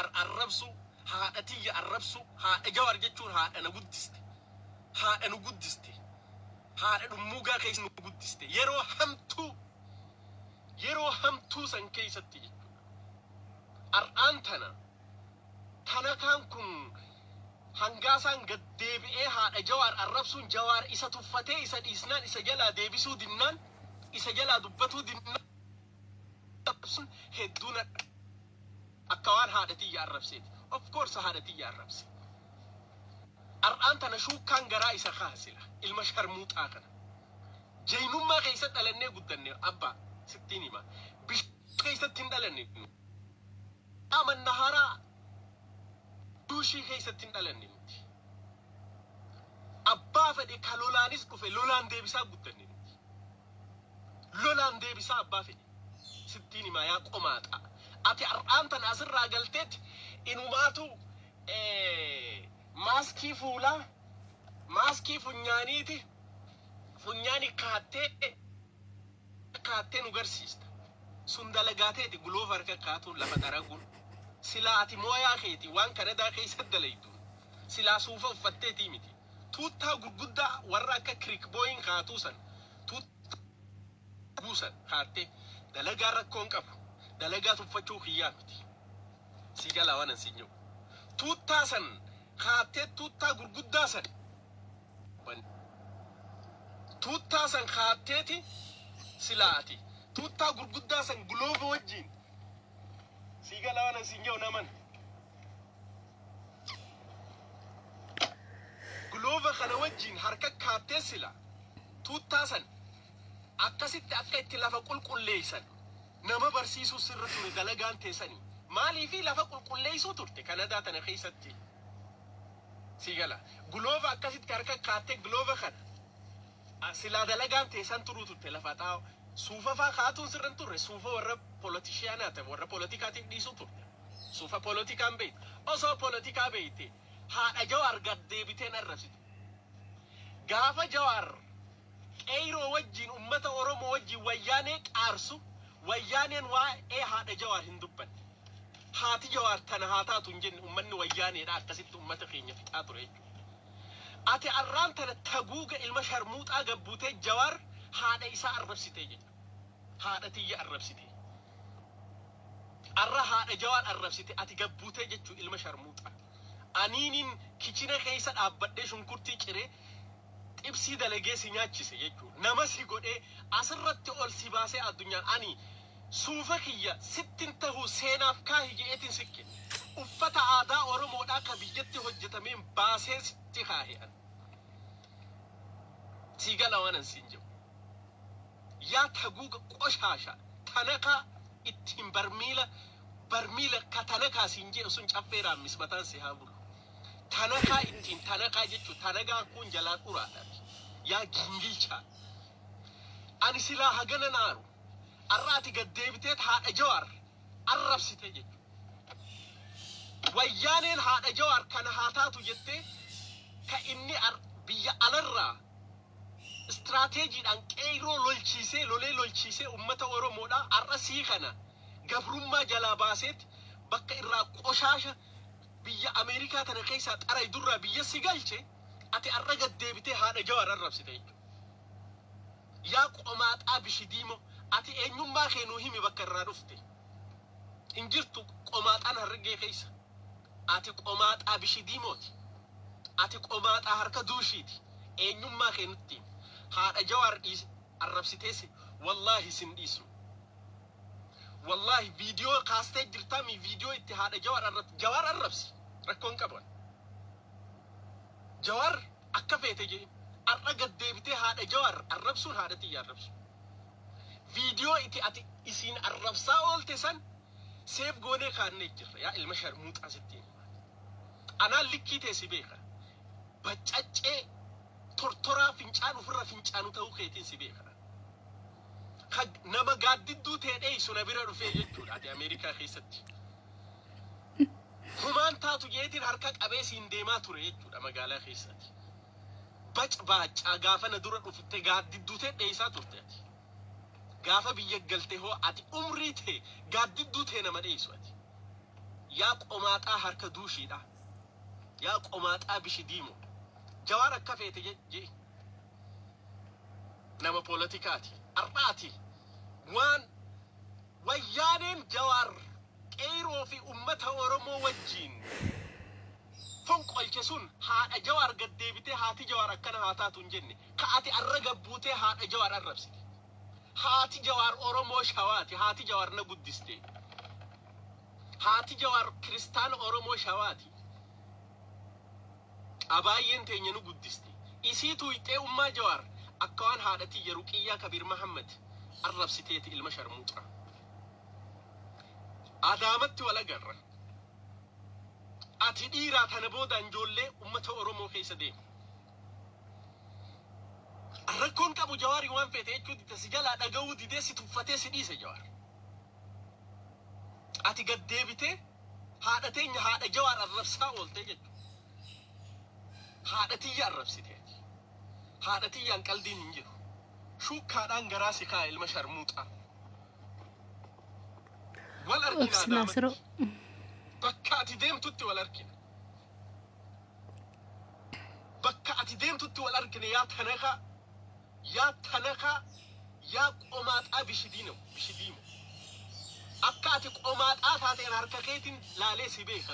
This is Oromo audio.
arrabsu haadhatiyya arrabsu haadha Jawaar jechuun haadha na guddiste haadha nu guddiste haadha dhummuugaa keessa nu guddiste yeroo hamtuu san keessatti jechuudha. Ar'aan tana kan kun hangaasaan gad deebi'ee haadha Jawaar arrabsuun Jawaar isa tuffatee isa dhiisnaan isa jalaa deebisuu dinnaan isa jalaa dubbatuu dinnaan hedduun akka waan haadhatiyya arrabseeti. Of course haadhatiyya arrabse. Ar'aan tana shuukkaan garaa isa kaasila ilma sharmuuxaa kana. Jaynummaa keessatti dhalannee guddanne abbaa sittiin hima. Bishoo keessatti hin dhalanne. Aman naharaa duushii keessatti hin dhalanne nuti. Abbaa fedhe ka lolaanis dhufe lolaan deebisaa guddanne nuti. Lolaan deebisaa abbaa fedhe. Sittiin hima yaa qomaaxaa. Ati ar'aan tana asirraa galteetti inumaatu maaskii fuulaa maaskii funyaaniiti funyaani kaattee nu garsiista. Sun dalagaateeti guloof harka kaatuun lafa daraguun. Silaa ati mooyaa keeti waan Kanadaa keessa dalaytu. Silaa suufa uffatteetii miti. Tuuttaa gurguddaa warra akka kirikbooyin kaatuu san tuuttaa buusan kaattee dalagaa rakkoon qabu. Dalagaa tuffachuu kiyyaa miti. Si galaa waan ansi jiru. Tuuttaa san kaattee tuuttaa gurguddaa san. Tuuttaa san kaatteeti silaati. Tuuttaa gurguddaa san gulooba wajjin. Si galaa waan ansi jiru naman. Gulooba kana wajjin harka kaattee sila. Tuuttaa san akkasitti akka itti lafa qulqulleessan. Nama barsiisuu sirra ture dalagaan teessanii. Maalii fi lafa qulqulleessuu turte Kanadaa tana keessatti. Si gala. Gulooba akkasitti harka kaattee gulooba kana. Silaa dalagaan teessan turuu turte lafa xaa'oo. Suufa faa kaatuun sirra turre suufa warra polotishiyaanaa ta'e warra politikaatiin dhiisuu turte. Suufa politikaan beekte. Osoo politikaa beekte haadha Jawaar gad deebiteen arrabsitu. Gaafa Jawaar qeyroo wajjin ummata Oromoo wajjin wayyaanee qaarsu. Wayyaaneen waa'ee haadha Jawaar hin dubbanne. Haati Jawaar tana haa taatu hin jenne ummanni wayyaaneedha akkasitti ummata keenya fixaa ture jechuudha. Ati arraan tana taguuga ilma sharmuuxaa gabbuutee Jawaar haadha isaa arrabsitee jechuudha. Haadha tiyya arrabsitee. Arra haadha Jawaar arrabsitee ati gabbuutee jechuudha ilma sharmuuxaa. Aniiniin kichina keessa dhaabbadhee shunkurtii ciree xibsii dalagee si nyaachise jechuudha. Nama si godhee asirratti ol si baasee addunyaan ani suufa kiyya sittin tahuu seenaaf kaahi je'eetiin sikke. Uffata aadaa Oromoodhaa ka biyyatti hojjetameen baasee sitti kaahe'an. Si gala waan ansiin jiru. Yaa taguuga qoshaasha tanakaa ittiin barmiila ka tanakaa siin jedhu sun caffeeraan mismataan si haa bulu. Tanakaa ittiin tanakaa jechuun tanagaa kun jalaa dhuraadhaan yaa gingilchaa. Ani silaa hagana naaru arraati gad deebiteet haadha Jawaar arrabsite jechuudha. Wayyaaneen haadha Jawaar kana haa taatu jettee ka inni biyya alarraa istirateejiidhaan qeyroo lolee lolchiisee ummata Oromoodhaa arra sii kana gabrummaa jalaa baaseet bakka irraa qoshaasha biyya Ameerikaa tana keessaa xaray durraa biyya si galche ati arra gad deebitee haadha Jawaar arrabsite jechuudha. Yaa qomaaxaa bishidiimo ati eenyummaa kee nuu himi bakka irraa dhufte. Hin jirtu qomaaxaan harrigee keessa. Ati qomaaxaa bishidiimooti. Ati qomaaxaa harka duushiiti. Eenyummaa kee nutti himi. Haadha Jawaar arrabsiteesi wallaahi sin dhiisnu. Wallaahi viidiyoo kaastee jirtaami viidiyoo itti haadha Jawaar arrabsi. Rakkoon qaban. Jawaar akka feete jedhe. Arra gad deebitee haadha Jawaar arrabsuun haadha tiyya arrabsu. Viidiyoo itti ati isiin arrabsaa oolte san seef goonee kaannee jirra yaa ilma sharmuuxaa sittiin. Anaan likkii teessi beeka. Baccaccee tortoraa fincaan ofirra fincaanu ta'uu keetiin si beeka. Nama gaaddidduu teedhee suna bira dhufee jechuudha ati Ameerikaa keessatti. Humaan taatu jeetiin harka qabee siin deemaa ture jechuudha magaalaa keessatti. Baccaa gaafa na dura dhufte gaaddidduu teedhee isaa turte ati. Gaafa biyya galte hoo ati umrii tee gaaddidduu tee nama dheessu ati. يا قماطا هركة دوشي دا يا قماطا بشديمو جوار كفيت جي نما بوليتيكاتي أربعتي وان ويانين جوار كيرو في أمتها ورمو وجين فنق الكسون ها جوار قد ديبتي هاتي جوار أكنا هاتاتون جني كاتي الرقب بوتي ها جوار الربسي هاتي جوار أورمو شواتي هاتي جوار نبودستي هاتي جوار كريستان أورمو شواتي أباين تينينو بودستي إسيتو يتي أمة جوار أكوان هادتي يروكيا كبير محمد الربسيتي المشار موترا أدامت ولا قرر أتي ديرات هنبودا نجولي أمة أورمو خيسة دي الركون كابو جواري وان فيتي اجو دي تسجل هذا قو دي ديسي تفتي سديسة جوار أتي قد ديبتي هذا تين هذا جوار الربسا والتي جد هذا تي الربسيتي هذا تي ينقل دي ننجو شو كان غراسي كاي المشار موتا والأركنا دامت بكاتي ديم توتي والأركنا بكاتي ديم توتي والأركنا يا تنخا يا قومات بشدينو أكاتي قومات هاتين هركاكيتين لا ليسي بيخ